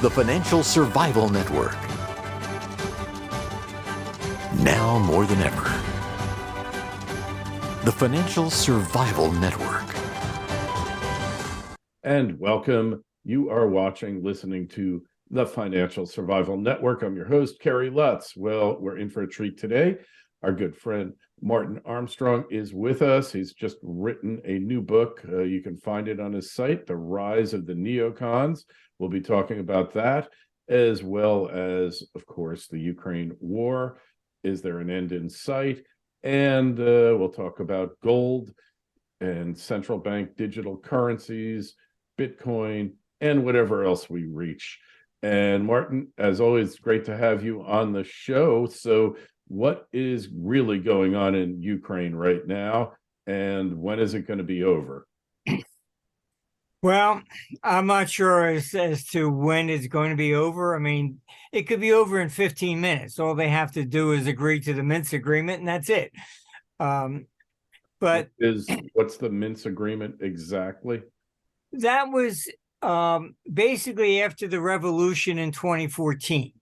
The Financial Survival Network. Now more than ever. The Financial Survival Network. And welcome. You are listening to the Financial Survival Network. I'm your host, Kerry Lutz. Well, we're in for a treat today. Our good friend Martin Armstrong is with us. He's just written a new book. You can find it on his site, The Rise of the Neocons. We'll be talking about that, as well as, of course, the Ukraine war. Is there an end in sight? And we'll talk about gold and central bank digital currencies, Bitcoin, and whatever else we reach. And Martin, as always, great to have you on the show. So what is really going on in Ukraine right now, and when is it going to be over? Well, I'm not sure as to when it's going to be over. I mean, it could be over in 15 minutes. All they have to do is agree to the Minsk agreement, and that's it. But what's the Minsk agreement exactly? That was basically after the revolution in 2014.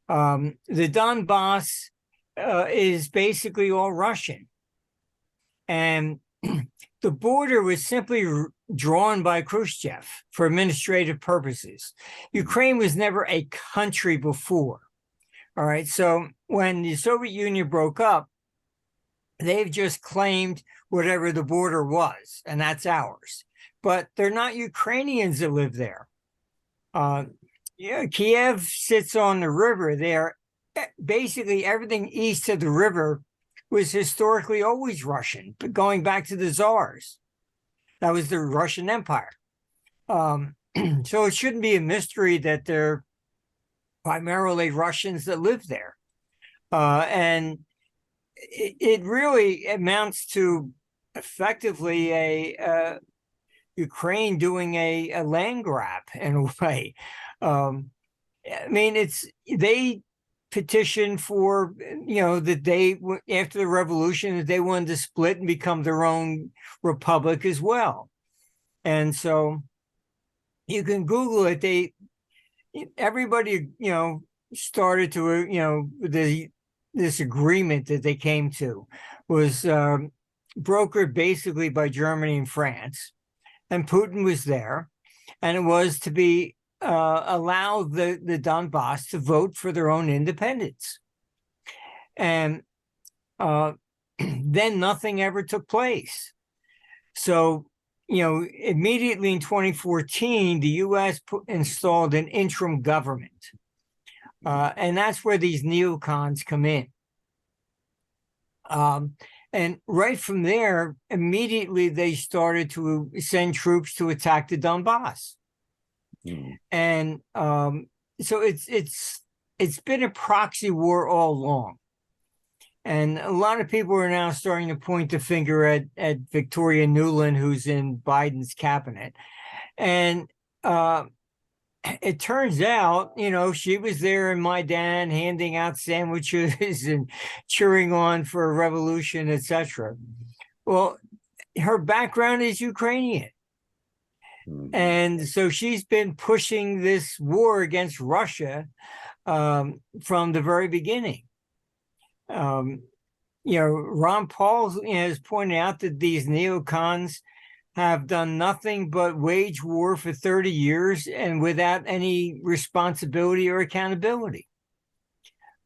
The Donbass is basically all Russian. And the border was simply drawn by Khrushchev for administrative purposes. Ukraine was never a country before. All right. So when the Soviet Union broke up, they've just claimed whatever the border was, and that's ours. But they're not Ukrainians that live there. Kiev sits on the river there. Basically, everything east of the river was historically always Russian, but going back to the Tsars. That was the Russian Empire. So it shouldn't be a mystery that they're primarily Russians that live there. And it really amounts to effectively a Ukraine doing a land grab in a way. I mean, they petitioned for, that they, after the revolution, that they wanted to split and become their own republic as well. And so you can Google it. Everybody, started to, this agreement that they came to was brokered basically by Germany and France. And Putin was there, and it was to be allow the Donbass to vote for their own independence. And then nothing ever took place. So, immediately in 2014, the U.S. installed an interim government. And that's where these neocons come in. And right from there, immediately they started to send troops to attack the Donbass. And so it's been a proxy war all along. And a lot of people are now starting to point the finger at Victoria Nuland, who's in Biden's cabinet. And it turns out, she was there in Maidan handing out sandwiches and cheering on for a revolution, etc. Well, her background is Ukrainian. And so she's been pushing this war against Russia from the very beginning. Ron Paul has pointed out that these neocons have done nothing but wage war for 30 years and without any responsibility or accountability.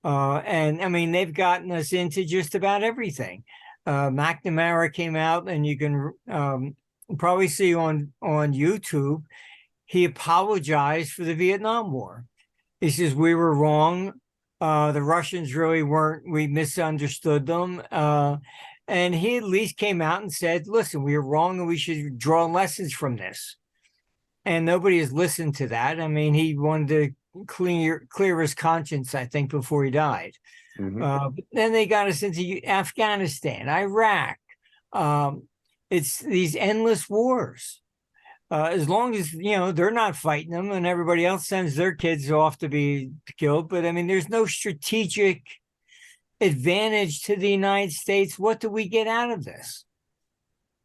And I mean, they've gotten us into just about everything. McNamara came out, and you can probably see on YouTube, he apologized for the Vietnam War. He says, we were wrong. The Russians really weren't, we misunderstood them. And he at least came out and said, listen, we were wrong and we should draw lessons from this. And nobody has listened to that. I mean, he wanted to clear his conscience, I think, before he died. But then they got us into Afghanistan, Iraq. It's these endless wars. As long as, they're not fighting them and everybody else sends their kids off to be killed. But I mean, there's no strategic advantage to the United States. What do we get out of this?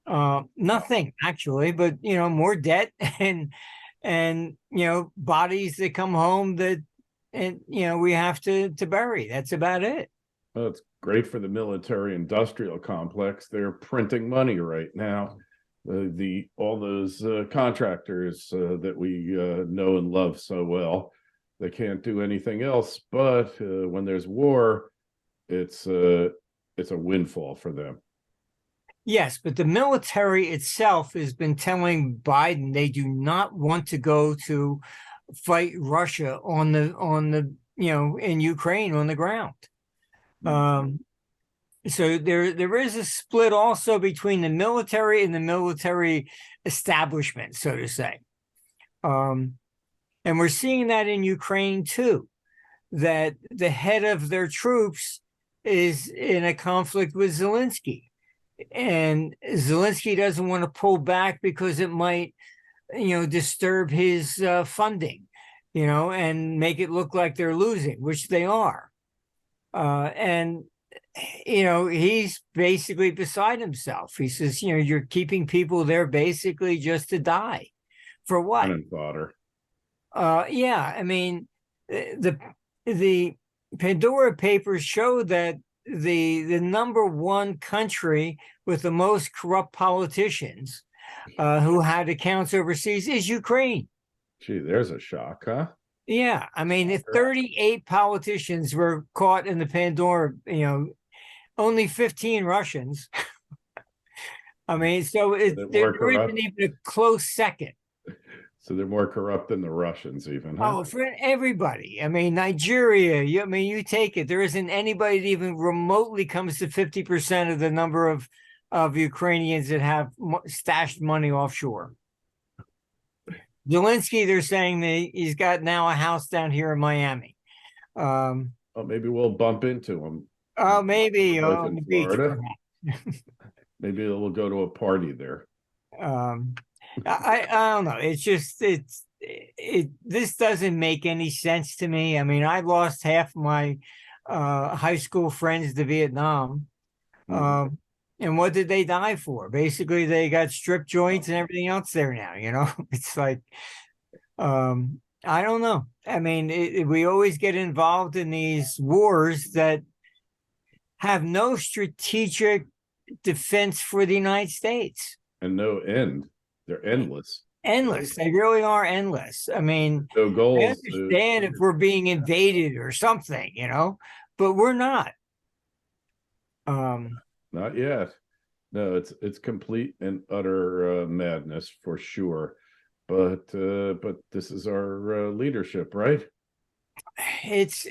Nothing, actually, but, more debt and and bodies that come home that, and we have to bury. That's about it. Well, it's great for the military industrial complex. They're printing money right now. All those contractors that we know and love so well, they can't do anything else. But when there's war, it's a windfall for them. Yes, but the military itself has been telling Biden they do not want to go to fight Russia on the in Ukraine on the ground. So there is a split also between the military and the military establishment, so to say. And we're seeing that in Ukraine too, that the head of their troops is in a conflict with Zelensky. And Zelensky doesn't want to pull back because it might, disturb his funding, and make it look like they're losing, which they are. And he's basically beside himself. He says, you're keeping people there basically just to die. For what? Cannon fodder. Yeah, I mean, the Pandora Papers show that the number one country with the most corrupt politicians who had accounts overseas is Ukraine. Gee, there's a shock, huh? Yeah, I mean, if 38 politicians were caught in the Pandora, only 15 Russians. I mean, so there isn't even a close second. So they're more corrupt than the Russians, even. Huh? Oh, for everybody. I mean, Nigeria. You take it. There isn't anybody that even remotely comes to 50% of the number of Ukrainians that have stashed money offshore. Zelensky, they're saying that he's got now a house down here in Miami. Well, maybe we'll bump into him. Oh, maybe on the beach. Maybe we'll go to a party there. I don't know. It's just this doesn't make any sense to me. I mean, I lost half my high school friends to Vietnam. And what did they die for? Basically, they got strip joints and everything else there now, It's like, I don't know. I mean, we always get involved in these wars that have no strategic defense for the United States. And no end. They're endless. Endless. They really are endless. I mean, no goals. I understand if we're being invaded or something, but we're not. Not yet. No, it's complete and utter madness for sure. But this is our leadership, right? It's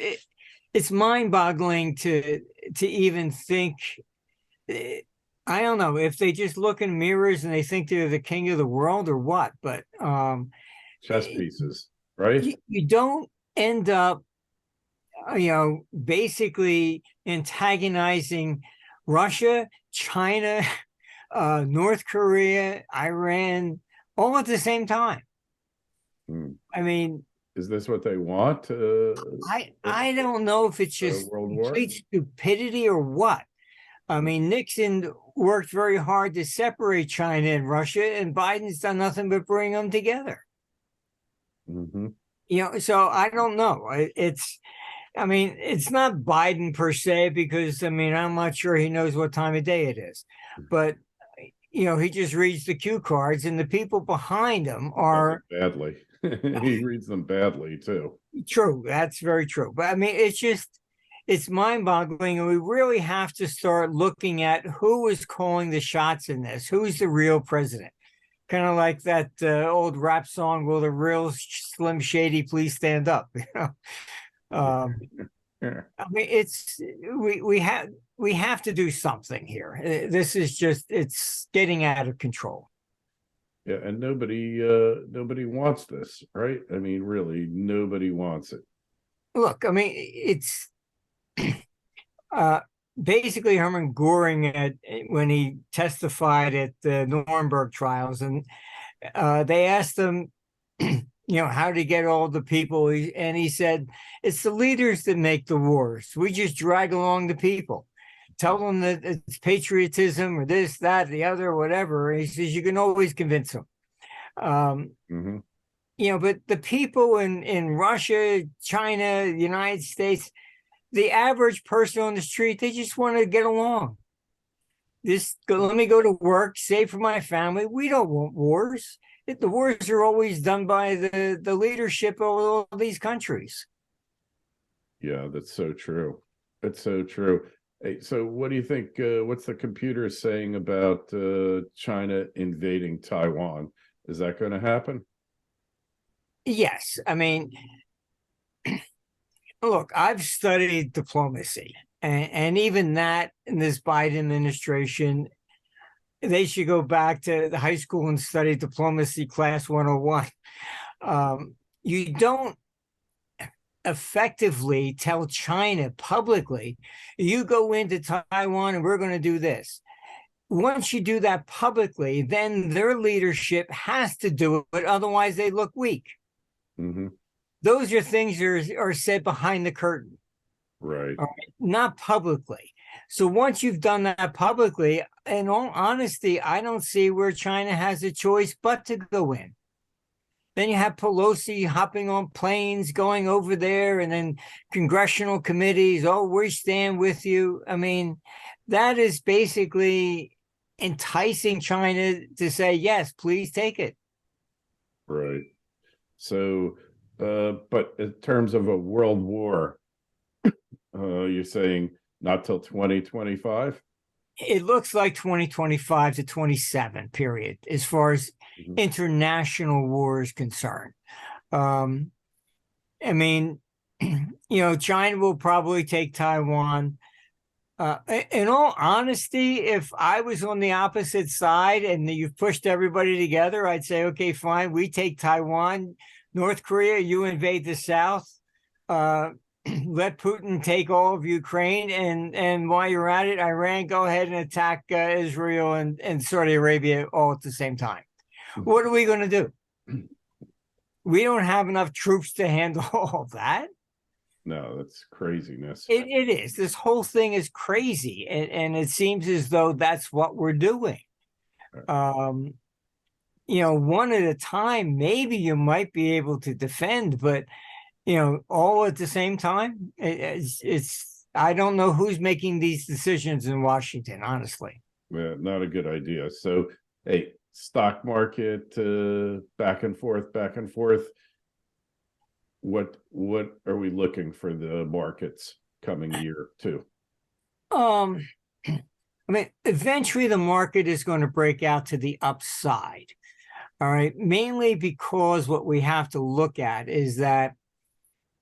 mind-boggling to even think. I don't know if they just look in mirrors and they think they're the king of the world or what, but chess pieces, right? You don't end up, basically antagonizing Russia, China, North Korea, Iran, all at the same time. I mean, is this what they want? I don't know if it's just complete stupidity or what. I mean, Nixon worked very hard to separate China and Russia, and Biden's done nothing but bring them together. So I don't know. It's not Biden per se, because, I'm not sure he knows what time of day it is. But, he just reads the cue cards, and the people behind him are... Badly. He reads them badly, too. True. That's very true. But, it's mind-boggling, and we really have to start looking at who is calling the shots in this. Who's the real president? Kind of like that old rap song, "Will the real Slim Shady please stand up?" It's we have to do something here. This is just, it's getting out of control. Yeah, and nobody wants this, right? Really, nobody wants it. Look, it's basically Hermann Göring when he testified at the Nuremberg trials, and they asked him, how to get all the people, and he said, it's the leaders that make the wars. We just drag along the people, tell them that it's patriotism or this, that, the other, whatever. He says you can always convince them. but the people in Russia, China, United States, the average person on the street, they just want to get along. Let me go to work, save for my family. We don't want wars. The wars are always done by the leadership of all these countries. Yeah, that's so true. That's so true. Hey, so what do you think? What's the computer saying about China invading Taiwan? Is that going to happen? Yes. I mean, look, I've studied diplomacy, and even that in this Biden administration, they should go back to the high school and study diplomacy class 101. You don't effectively tell China publicly, you go into Taiwan and we're going to do this. Once you do that publicly, then their leadership has to do it. Otherwise, they look weak. Mm-hmm. Those are things that are said behind the curtain. Right. All right, not publicly. So once you've done that publicly, in all honesty, I don't see where China has a choice but to go in. Then you have Pelosi hopping on planes, going over there, and then congressional committees. Oh, we stand with you. I mean, that is basically enticing China to say, yes, please take it. Right. So, but in terms of a world war, you're saying not till 2025? It looks like 2025 to 27 period, as far as international war is concerned. I mean, China will probably take Taiwan. In all honesty, if I was on the opposite side and you've pushed everybody together, I'd say, okay, fine, we take Taiwan. North Korea, you invade the South. Let Putin take all of Ukraine, and while you're at it, Iran, go ahead and attack Israel and Saudi Arabia all at the same time. What are we going to do? We don't have enough troops to handle all of that. No, that's craziness. It is. This whole thing is crazy, and it seems as though that's what we're doing. One at a time, maybe you might be able to defend, but all at the same time, it's I don't know who's making these decisions in Washington, honestly. Not a good idea. So, hey, stock market, back and forth, back and forth. What are we looking for the markets coming year too? I mean, eventually the market is going to break out to the upside. All right, mainly because what we have to look at is that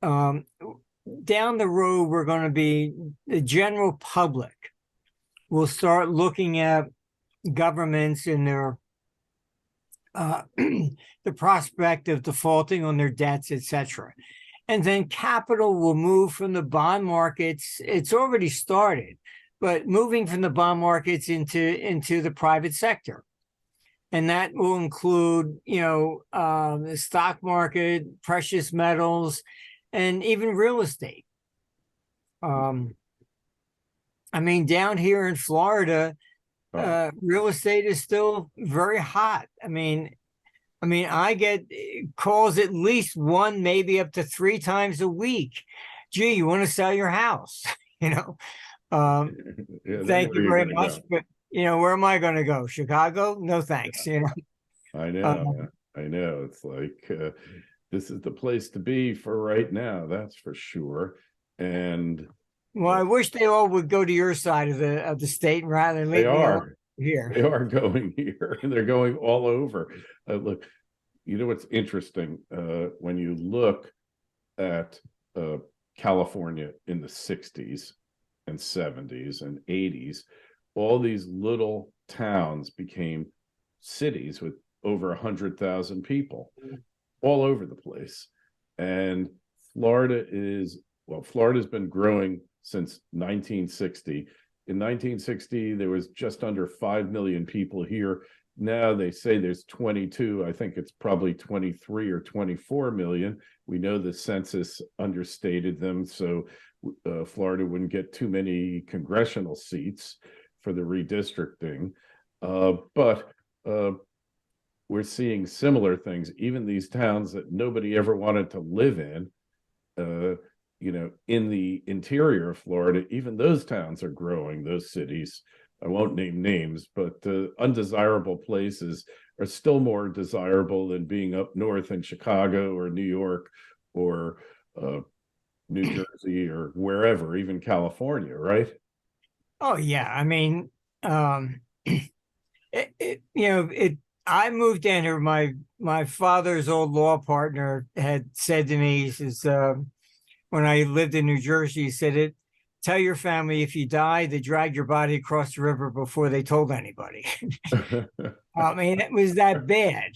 down the road, we're going to be the general public will start looking at governments and their the prospect of defaulting on their debts, etc. And then capital will move from the bond markets. It's already started, but moving from the bond markets into the private sector. And that will include, the stock market, precious metals, and even real estate. I mean, down here in Florida, real estate is still very hot. I mean, I get calls at least one, maybe up to 3 times a week. Gee, you want to sell your house? Yeah, Thank you very much, but where am I going to go? Chicago? No, thanks. I know. It's like this is the place to be for right now. That's for sure. And well, I wish they all would go to your side of the state rather than leave me here. They are going here, and they're going all over. Look, what's interesting when you look at California in the 60s and 70s and 80s, all these little towns became cities with over 100,000 people all over the place. And Florida's been growing since 1960. In 1960, there was just under 5 million people here. Now they say there's 22. I think it's probably 23 or 24 million. We know the census understated them, so Florida wouldn't get too many congressional seats for the redistricting. But we're seeing similar things. Even these towns that nobody ever wanted to live in, in the interior of Florida, even those towns are growing, those cities. I won't name names, but undesirable places are still more desirable than being up north in Chicago or New York or New Jersey or wherever, even California, right? Oh yeah, I mean, I moved down here. My father's old law partner had said to me, he says, when I lived in New Jersey, he said, tell your family if you die, they drag your body across the river before they told anybody. I mean, it was that bad.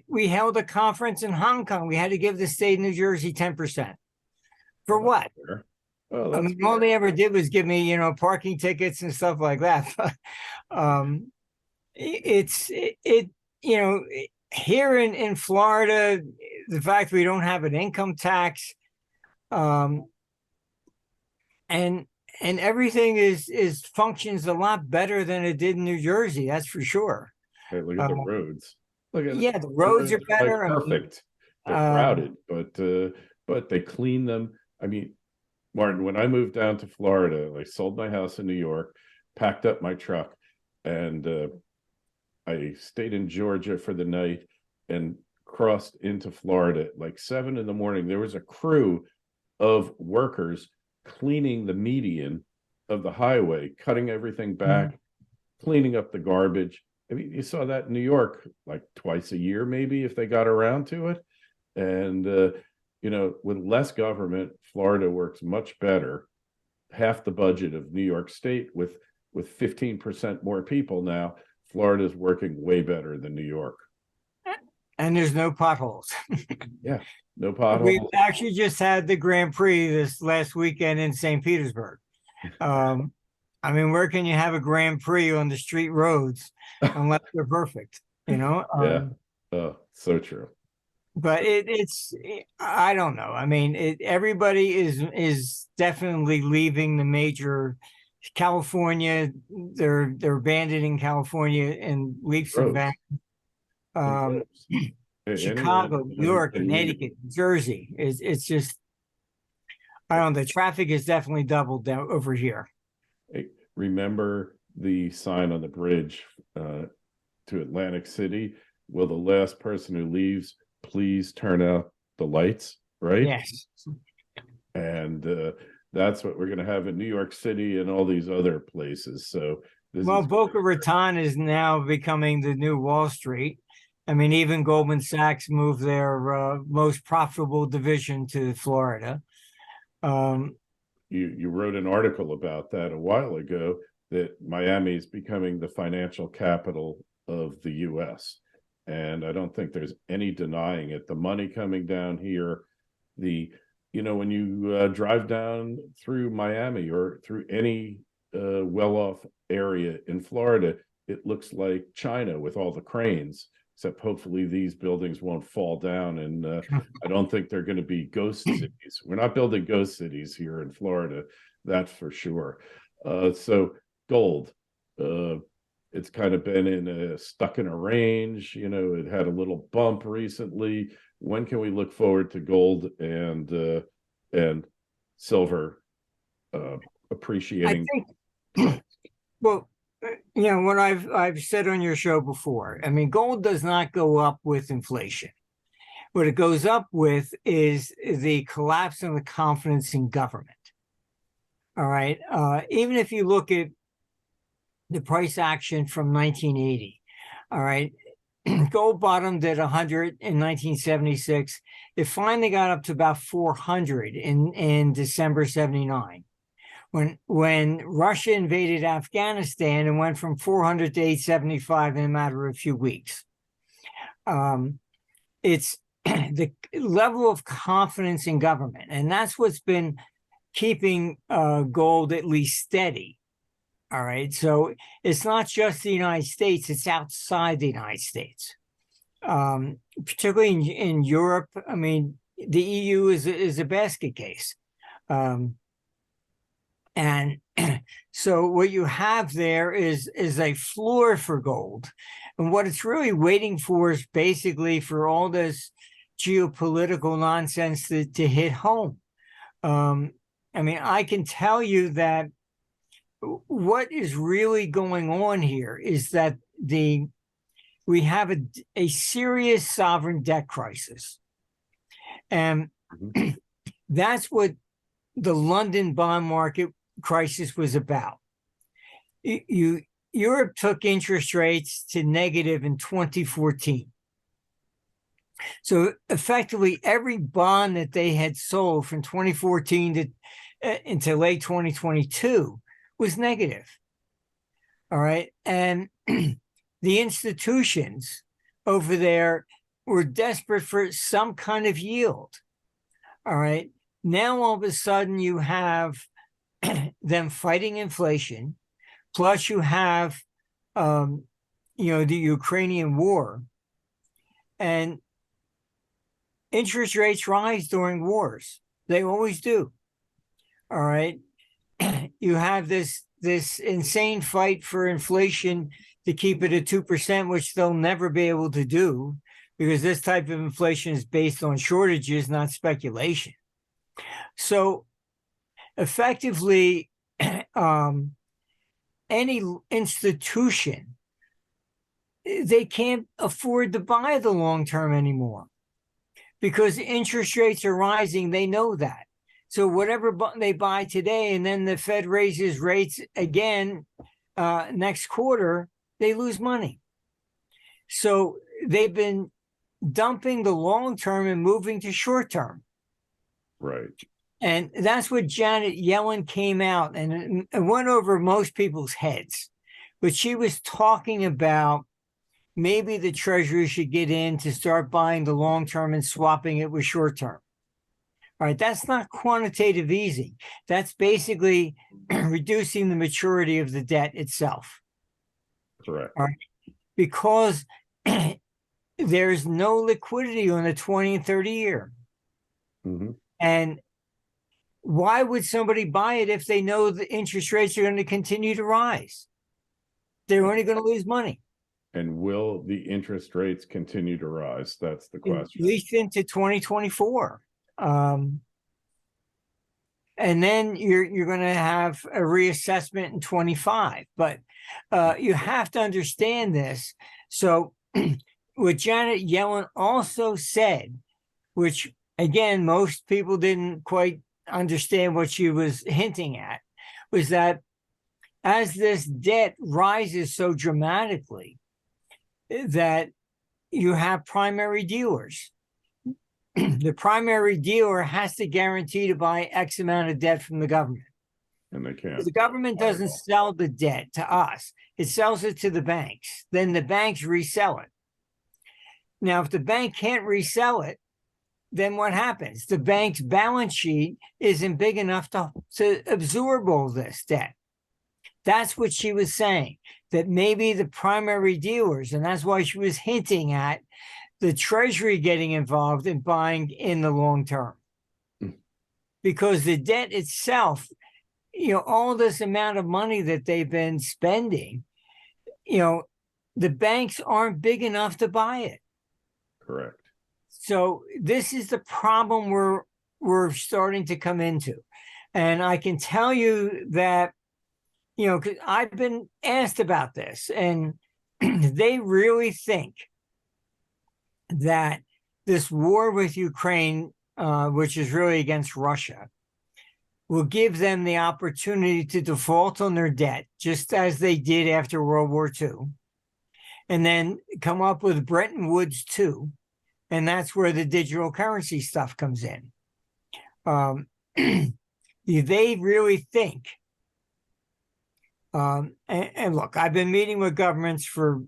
We held a conference in Hong Kong. We had to give the state of New Jersey 10%. For what? Oh, I mean, all they ever did was give me, parking tickets and stuff like that. Here in Florida, the fact we don't have an income tax, and everything is functions a lot better than it did in New Jersey. That's for sure. Hey, look at the roads. Look at the roads are better. Like perfect. They're crowded, but they clean them. I mean, Martin, when I moved down to Florida, I sold my house in New York, packed up my truck, and I stayed in Georgia for the night and crossed into Florida at like 7 a.m. There was a crew of workers cleaning the median of the highway, cutting everything back, cleaning up the garbage. I mean, you saw that in New York like twice a year, maybe, if they got around to it. And, with less government, Florida works much better. Half the budget of New York State with 15% more people now. Florida's working way better than New York. And there's no potholes. Yeah, no potholes. We actually just had the Grand Prix this last weekend in St. Petersburg. I mean, where can you have a Grand Prix on the street roads unless they're perfect, Yeah, so true. But I don't know. I mean, everybody is definitely leaving the major California. They're abandoning California in leaps and bounds. Chicago, New York, Connecticut, Jersey. It's just, I don't know. The traffic is definitely doubled down over here. Hey, remember the sign on the bridge to Atlantic City? Will the last person who leaves please turn out the lights, right? Yes. And that's what we're going to have in New York City and all these other places. So Boca Raton is now becoming the new Wall Street. I mean, even Goldman Sachs moved their most profitable division to Florida. You wrote an article about that a while ago, that Miami is becoming the financial capital of the U.S. And I don't think there's any denying it. The money coming down here, when you drive down through Miami or through any well-off area in Florida, it looks like China with all the cranes, except hopefully these buildings won't fall down. And I don't think they're going to be ghost cities. We're not building ghost cities here in Florida, that's for sure. So gold. It's kind of been stuck in a range. It had a little bump recently. When can we look forward to gold and silver appreciating? I think, well, what I've said on your show before. I mean, gold does not go up with inflation. What it goes up with is the collapse of the confidence in government. All right. Even if you look at the price action from 1980. All right. Gold bottomed at 100 in 1976. It finally got up to about 400 in December 79. When Russia invaded Afghanistan and went from 400 to 875 in a matter of a few weeks. It's the level of confidence in government. And that's what's been keeping gold at least steady. All right. So it's not just the United States, it's outside the United States. Particularly in Europe. I mean, the EU is a basket case. And so what you have there is a floor for gold. And what it's really waiting for is basically for all this geopolitical nonsense to hit home. I mean, I can tell you that what is really going on here is that we have a serious sovereign debt crisis. And that's what the London bond market crisis was about. Europe took interest rates to negative in 2014. So effectively, every bond that they had sold from 2014 into late 2022 was negative. All right. And the institutions over there were desperate for some kind of yield. All right. Now, all of a sudden, you have them fighting inflation, plus you have, the Ukrainian war, and interest rates rise during wars. They always do. All right. You have this insane fight for inflation to keep it at 2%, which they'll never be able to do because this type of inflation is based on shortages, not speculation. So effectively, any institution, they can't afford to buy the long term anymore because interest rates are rising. They know that. So whatever they buy today, and then the Fed raises rates again next quarter, they lose money. So they've been dumping the long term and moving to short term. Right. And that's what Janet Yellen came out and it went over most people's heads. But she was talking about maybe the Treasury should get in to start buying the long term and swapping it with short term. All right, that's not quantitative easing. That's basically reducing the maturity of the debt itself. Correct. All right, because there's no liquidity on the 20 and 30 year. Mm-hmm. And why would somebody buy it if they know the interest rates are going to continue to rise? They're only going to lose money. And will the interest rates continue to rise? That's the question. At least into 2024. And then you're going to have a reassessment in 25. But you have to understand this. So what Janet Yellen also said, which again, most people didn't quite understand what she was hinting at, was that as this debt rises so dramatically, that you have primary dealers. The primary dealer has to guarantee to buy X amount of debt from the government. And they can't. The government doesn't sell the debt to us. It sells it to the banks. Then the banks resell it. Now, if the bank can't resell it, then what happens? The bank's balance sheet isn't big enough to absorb all this debt. That's what she was saying, that maybe the primary dealers, and that's why she was hinting at the Treasury getting involved in buying in the long term. Because the debt itself, all this amount of money that they've been spending, the banks aren't big enough to buy it. Correct. So this is the problem we're starting to come into. And I can tell you that, 'cause I've been asked about this, and they really think that this war with Ukraine, which is really against Russia, will give them the opportunity to default on their debt, just as they did after World War II, and then come up with Bretton Woods II. And that's where the digital currency stuff comes in. They really think, and look, I've been meeting with governments for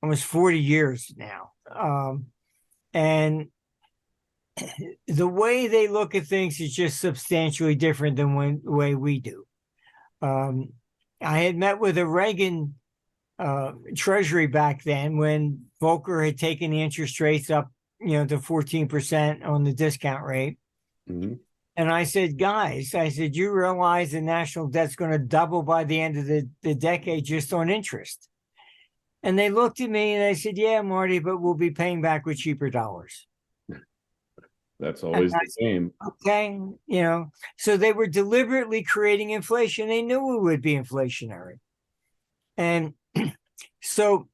almost 40 years now. And the way they look at things is just substantially different than the way we do. I had met with a Reagan Treasury back then when Volcker had taken the interest rates up, to 14% on the discount rate. Mm-hmm. And I said, guys, I said, you realize the national debt's going to double by the end of the decade just on interest. And they looked at me and they said, yeah, Marty, but we'll be paying back with cheaper dollars. That's always the game. Okay. So they were deliberately creating inflation. They knew it would be inflationary. And so,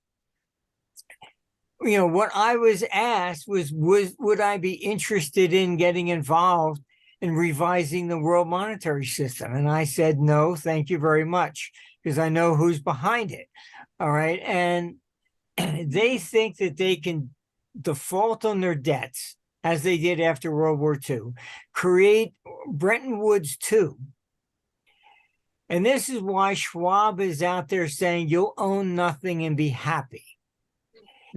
what I was asked was would I be interested in getting involved in revising the world monetary system? And I said, no, thank you very much, because I know who's behind it. All right. And they think that they can default on their debts, as they did after World War II, create Bretton Woods 2. And this is why Schwab is out there saying you'll own nothing and be happy.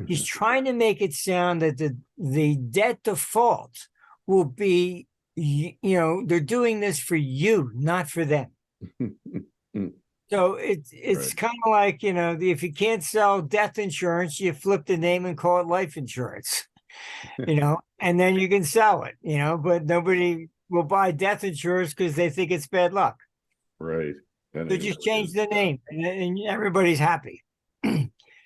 He's trying to make it sound that the debt default will be, they're doing this for you, not for them. So it's Right. kind of like, if you can't sell death insurance, you flip the name and call it life insurance, and then you can sell it, but nobody will buy death insurance because they think it's bad luck. Right. And So it just really change is. the name and everybody's happy.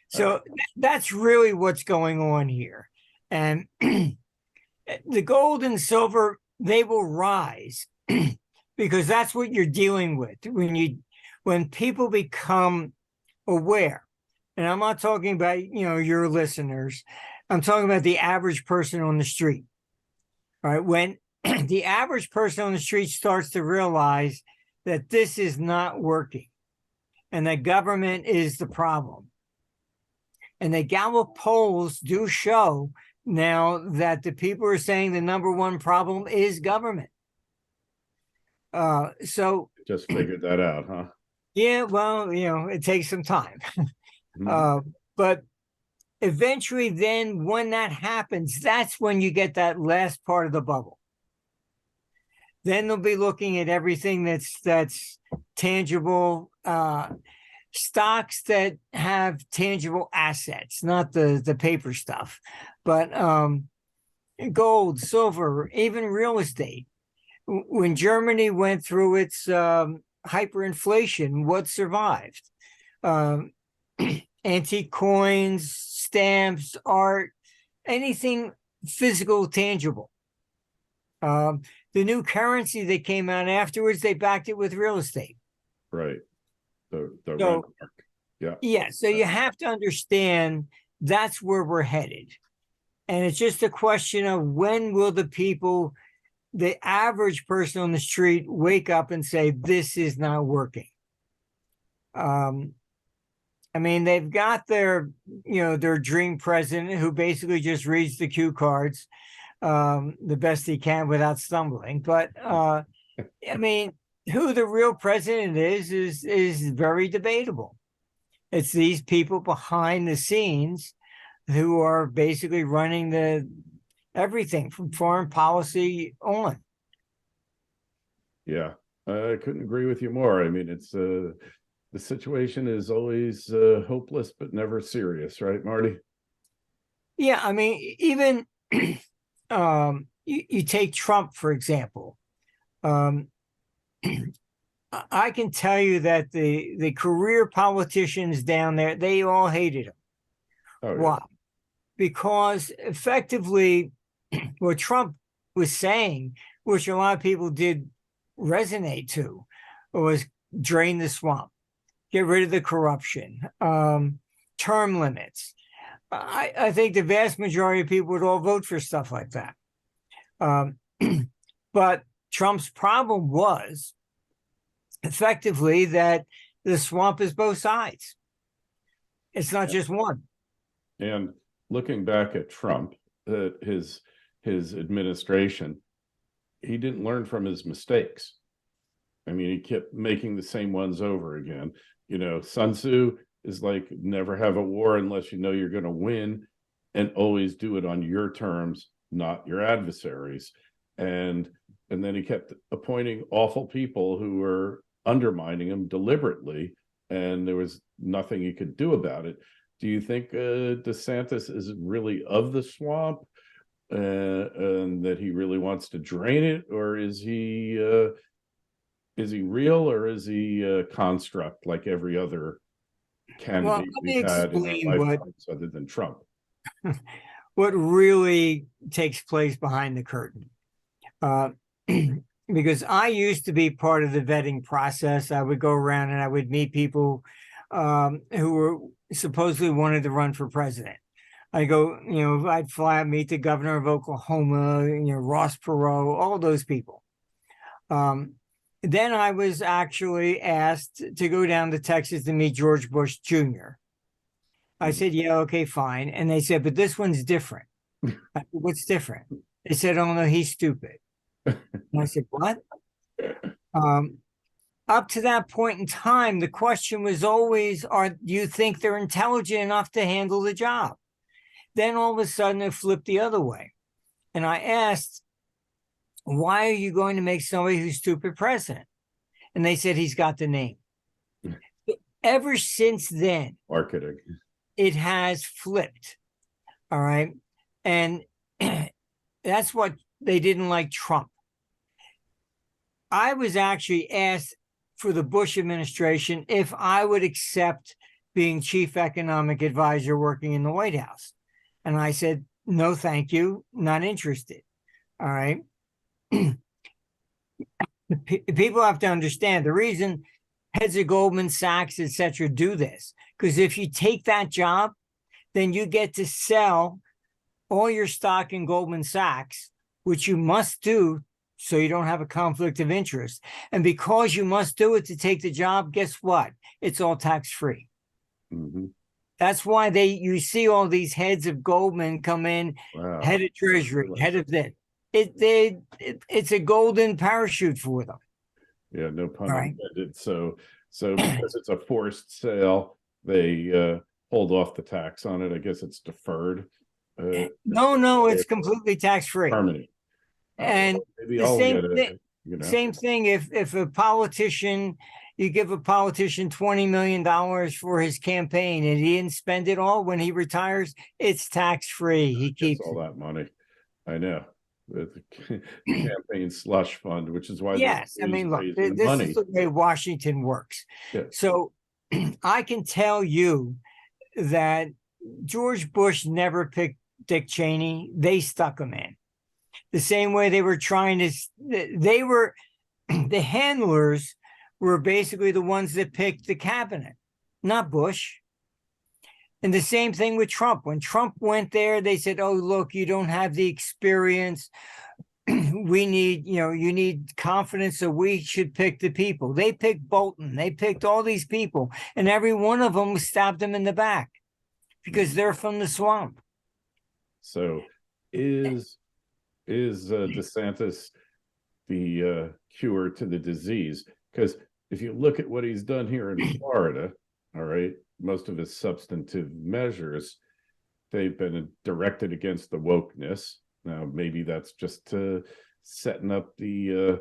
So that's really what's going on here. And the gold and silver, they will rise because that's what you're dealing with when people become aware. And I'm not talking about, your listeners. I'm talking about the average person on the street. All right. When the average person on the street starts to realize that this is not working and that government is the problem. And the Gallup polls do show now that the people are saying the number one problem is government. So just figured that out, huh? Yeah, well, it takes some time. Mhm. But eventually then when that happens, that's when you get that last part of the bubble. Then they'll be looking at everything that's tangible, stocks that have tangible assets, not the paper stuff, but gold, silver, even real estate. When Germany went through its hyperinflation, what survived? Antique coins, stamps, art, anything physical, tangible. The new currency that came out afterwards, they backed it with real estate. Right. The So, red mark. Yeah. Yeah. So you have to understand that's where we're headed. And it's just a question of when will the average person on the street wake up and say, this is not working. They've got their dream president who basically just reads the cue cards the best he can without stumbling. But who the real president is very debatable. It's these people behind the scenes who are basically running everything from foreign policy on. Yeah, I couldn't agree with you more. It's the situation is always hopeless but never serious, right, Marty? Yeah, even you take Trump, for example. I can tell you that the career politicians down there, they all hated him. Oh, Why? yeah. Because effectively, what Trump was saying, which a lot of people did resonate to, was drain the swamp, get rid of the corruption, term limits. I think the vast majority of people would all vote for stuff like that. But Trump's problem was effectively that the swamp is both sides. It's not just one. And looking back at Trump, his administration, he didn't learn from his mistakes. He kept making the same ones over again. Sun Tzu is like, never have a war unless you know you're going to win, and always do it on your terms, not your adversaries. And then he kept appointing awful people who were undermining him deliberately, and there was nothing he could do about it. Do you think DeSantis is really of the swamp, and that he really wants to drain it, or is he real, or is he a construct like every other Well, candidate let me we've had in our explain lifetimes other than Trump? what really takes place behind the curtain. Because I used to be part of the vetting process. I would go around and I would meet people who were supposedly wanted to run for president. I go, I'd fly out, meet the governor of Oklahoma, Ross Perot, all those people. Then I was actually asked to go down to Texas to meet George Bush Jr. I said, yeah, okay, fine. And they said, but this one's different. I said, what's different? They said, oh, no, he's stupid. And I said, what? Up to that point in time, the question was always, do you think they're intelligent enough to handle the job? Then all of a sudden it flipped the other way. And I asked, why are you going to make somebody who's stupid president? And they said, he's got the name. Ever since then, Marketing. It has flipped. All right. And that's what they didn't like Trump. I was actually asked for the Bush administration if I would accept being chief economic advisor working in the White House. And I said, no, thank you. Not interested. All right. People have to understand the reason heads of Goldman Sachs, et cetera, do this. Because if you take that job, then you get to sell all your stock in Goldman Sachs, which you must do so you don't have a conflict of interest. And because you must do it to take the job, guess what? It's all tax-free. Mm-hmm. That's why you see all these heads of Goldman come in, wow. Head of Treasury, head of this. It's a golden parachute for them. Yeah, no pun intended. So because it's a forced sale, they hold off the tax on it. I guess it's deferred. No, it's completely tax-free. Permanent. And the same thing if a politician, you give a politician $20 million for his campaign and he didn't spend it all, when he retires, it's tax-free. He keeps all that money. I know. The campaign slush fund, which is why yes, I mean, look, this is the way Washington works. Yeah. So I can tell you that George Bush never picked Dick Cheney. They stuck him in. The same way they were trying to, the handlers were basically the ones that picked the cabinet, not Bush. And the same thing with Trump. When Trump went there, they said, oh, look, you don't have the experience. We need, you need confidence, so we should pick the people. They picked Bolton. They picked all these people. And every one of them stabbed them in the back because they're from the swamp. So is DeSantis the cure to the disease? Because if you look at what he's done here in Florida, all right, most of his substantive measures, they've been directed against the wokeness. Now, maybe that's just setting up the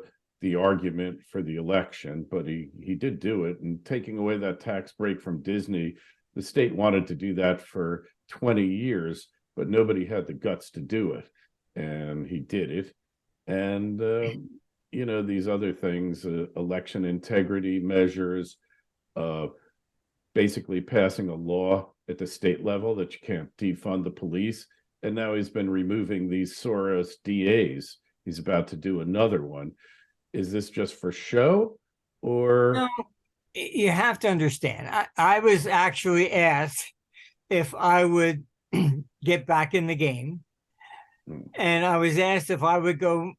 argument for the election, but he did do it. And taking away that tax break from Disney, the state wanted to do that for 20 years, but nobody had the guts to do it. And he did it. And, these other things, election integrity measures, basically passing a law at the state level that you can't defund the police. And now he's been removing these Soros DAs. He's about to do another one. Is this just for show, or? No, you have to understand. I was actually asked if I would get back in the game. And I was asked if I would go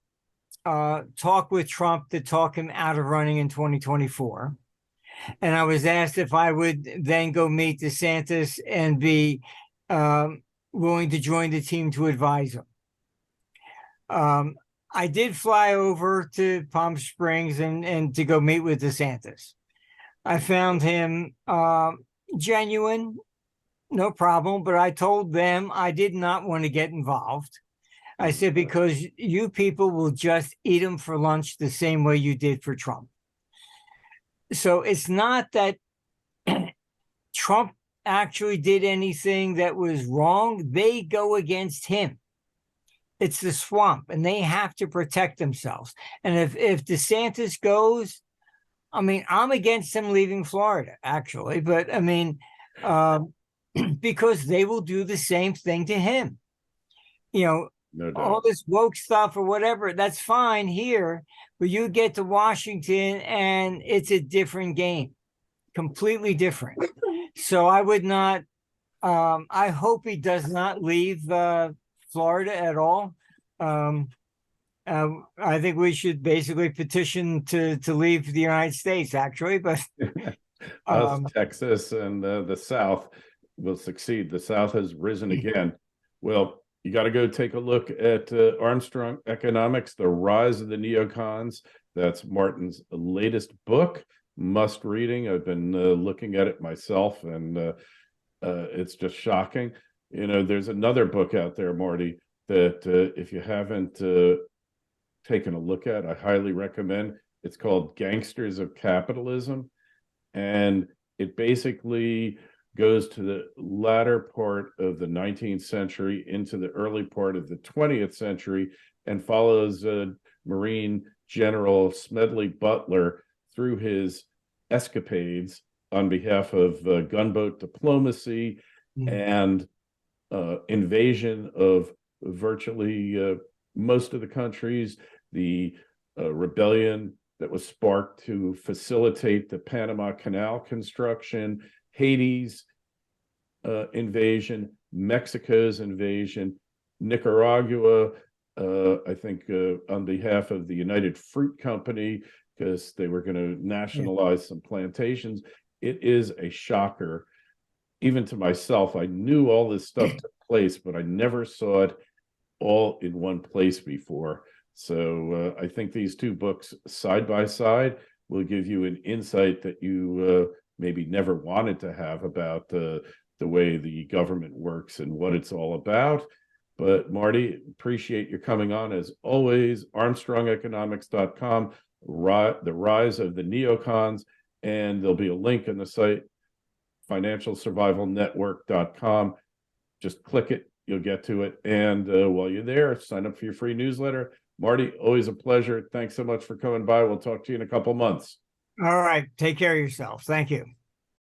talk with Trump to talk him out of running in 2024. And I was asked if I would then go meet DeSantis and be willing to join the team to advise him. I did fly over to Palm Springs and to go meet with DeSantis. I found him genuine, no problem, but I told them I did not want to get involved. I said, because you people will just eat him for lunch the same way you did for Trump. So it's not that Trump actually did anything that was wrong. They go against him. It's the swamp, and they have to protect themselves. And if DeSantis goes, I mean, I'm against him leaving Florida, actually, but I mean, because they will do the same thing to him. You know, No all doubt. this woke stuff or whatever, that's fine here, but you get to Washington and it's a different game, completely different. So I would not, I hope he does not leave Florida at all. I think we should basically petition to leave the United States, actually, but Us, Texas, and the South will succeed. The South has risen again. Well, you got to go take a look at Armstrong Economics, The Rise of the Neocons. That's Martin's latest book, must reading. I've been looking at it myself, and it's just shocking. You know, there's another book out there, Marty, that if you haven't taken a look at, I highly recommend. It's called Gangsters of Capitalism. And it basically goes to the latter part of the 19th century into the early part of the 20th century and follows Marine General Smedley Butler through his escapades on behalf of gunboat diplomacy and invasion of virtually most of the countries, the rebellion that was sparked to facilitate the Panama Canal construction, Haiti's invasion, Mexico's invasion, Nicaragua, I think on behalf of the United Fruit Company, because they were going to nationalize some plantations. It is a shocker. Even to myself, I knew all this stuff took place, but I never saw it all in one place before. So I think these two books side by side will give you an insight that you maybe never wanted to have about the way the government works and what it's all about. But Marty, appreciate you coming on as always. ArmstrongEconomics.com, The Rise of the Neocons, and there'll be a link in the site, financialsurvivalnetwork.com. Just click it, you'll get to it. And while you're there, sign up for your free newsletter. Marty, always a pleasure. Thanks so much for coming by. We'll talk to you in a couple months. all right, take care of yourself. Thank you.